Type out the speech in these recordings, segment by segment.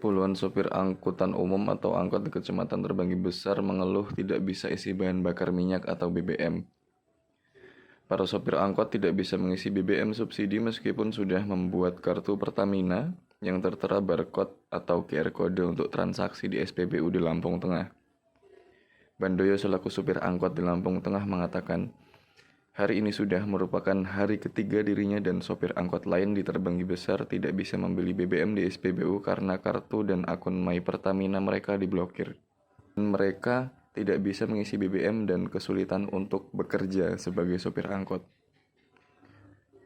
Puluhan sopir angkutan umum atau angkot di Kecamatan Terbanggi Besar mengeluh tidak bisa isi bahan bakar minyak atau BBM. Para sopir angkot tidak bisa mengisi BBM subsidi meskipun sudah membuat kartu Pertamina yang tertera barcode atau QR kode untuk transaksi di SPBU di Lampung Tengah. Bandoyo selaku supir angkot di Lampung Tengah mengatakan, hari ini sudah merupakan hari ketiga dirinya dan sopir angkot lain di Terbanggi Besar tidak bisa membeli BBM di SPBU karena kartu dan akun My Pertamina mereka diblokir. Mereka tidak bisa mengisi BBM dan kesulitan untuk bekerja sebagai sopir angkot.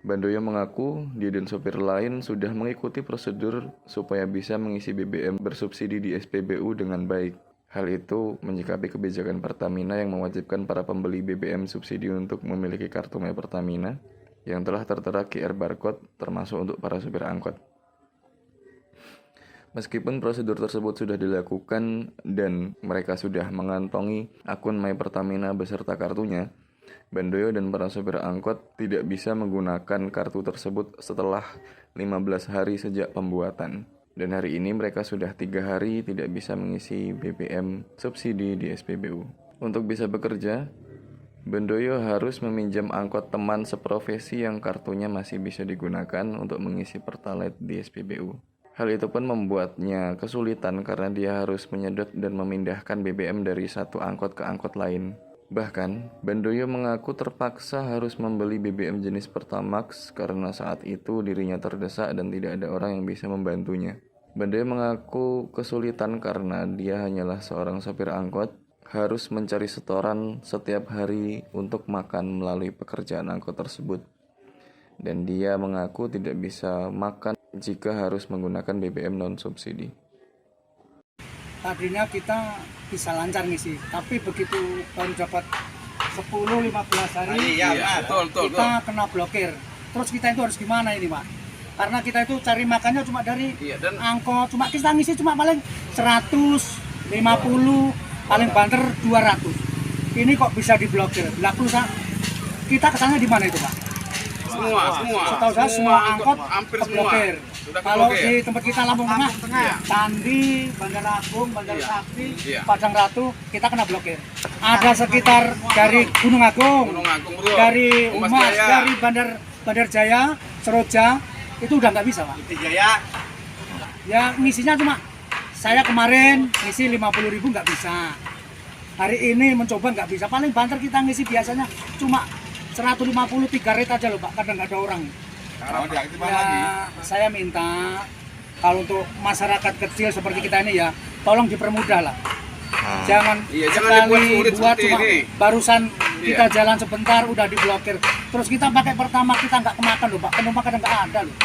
Bandoyo mengaku dia dan sopir lain sudah mengikuti prosedur supaya bisa mengisi BBM bersubsidi di SPBU dengan baik. Hal itu menyikapi kebijakan Pertamina yang mewajibkan para pembeli BBM subsidi untuk memiliki kartu My Pertamina yang telah tertera QR barcode termasuk untuk para supir angkot. Meskipun prosedur tersebut sudah dilakukan dan mereka sudah mengantongi akun My Pertamina beserta kartunya, Bandoyo dan para supir angkot tidak bisa menggunakan kartu tersebut setelah 15 hari sejak pembuatan. Dan hari ini mereka sudah 3 hari tidak bisa mengisi BBM subsidi di SPBU. Untuk bisa bekerja, Bandoyo harus meminjam angkot teman seprofesi yang kartunya masih bisa digunakan untuk mengisi Pertalite di SPBU. Hal itu pun membuatnya kesulitan karena dia harus menyedot dan memindahkan BBM dari satu angkot ke angkot lain. Bahkan, Bandoyo mengaku terpaksa harus membeli BBM jenis Pertamax karena saat itu dirinya terdesak dan tidak ada orang yang bisa membantunya. Bandoyo mengaku kesulitan karena dia hanyalah seorang sopir angkot, harus mencari setoran setiap hari untuk makan melalui pekerjaan angkot tersebut. Dan dia mengaku tidak bisa makan jika harus menggunakan BBM non-subsidi. Tadinya kita bisa lancar ngisi, tapi begitu baru dapat 10-15 hari kita kena blokir. Terus kita itu harus gimana ini, Pak? Karena kita itu cari makannya cuma dari angkot, cuma kita ngisi cuma paling 150, paling banter 200. Ini kok bisa diblokir? Bila pulsa kita kesana di mana itu, Pak? Setahu saya semua angkot hampir terblokir. Kalau di tempat kita Lampung Tengah, Candi, Bandara Agung, Bandara Sakti, Padang Ratu, kita kena blokir. Ada sekitar dari Gunung Agung, dari Umas, dari Bandar Jaya, Seroja, itu udah nggak bisa, Pak. Ya ngisinya cuma saya kemarin ngisi 50.000 nggak bisa. Hari ini mencoba nggak bisa. Paling banter kita ngisi biasanya cuma 153 rit aja loh, Pak. Kadang nggak ada orang. Ya, saya minta kalau untuk masyarakat kecil seperti kita ini ya, tolong dipermudah lah. Jangan sekali buat cuma barusan kita jalan sebentar udah diblokir. Terus kita pakai pertama kita nggak kemakan loh, Pak. Penumpang kadang nggak ada loh.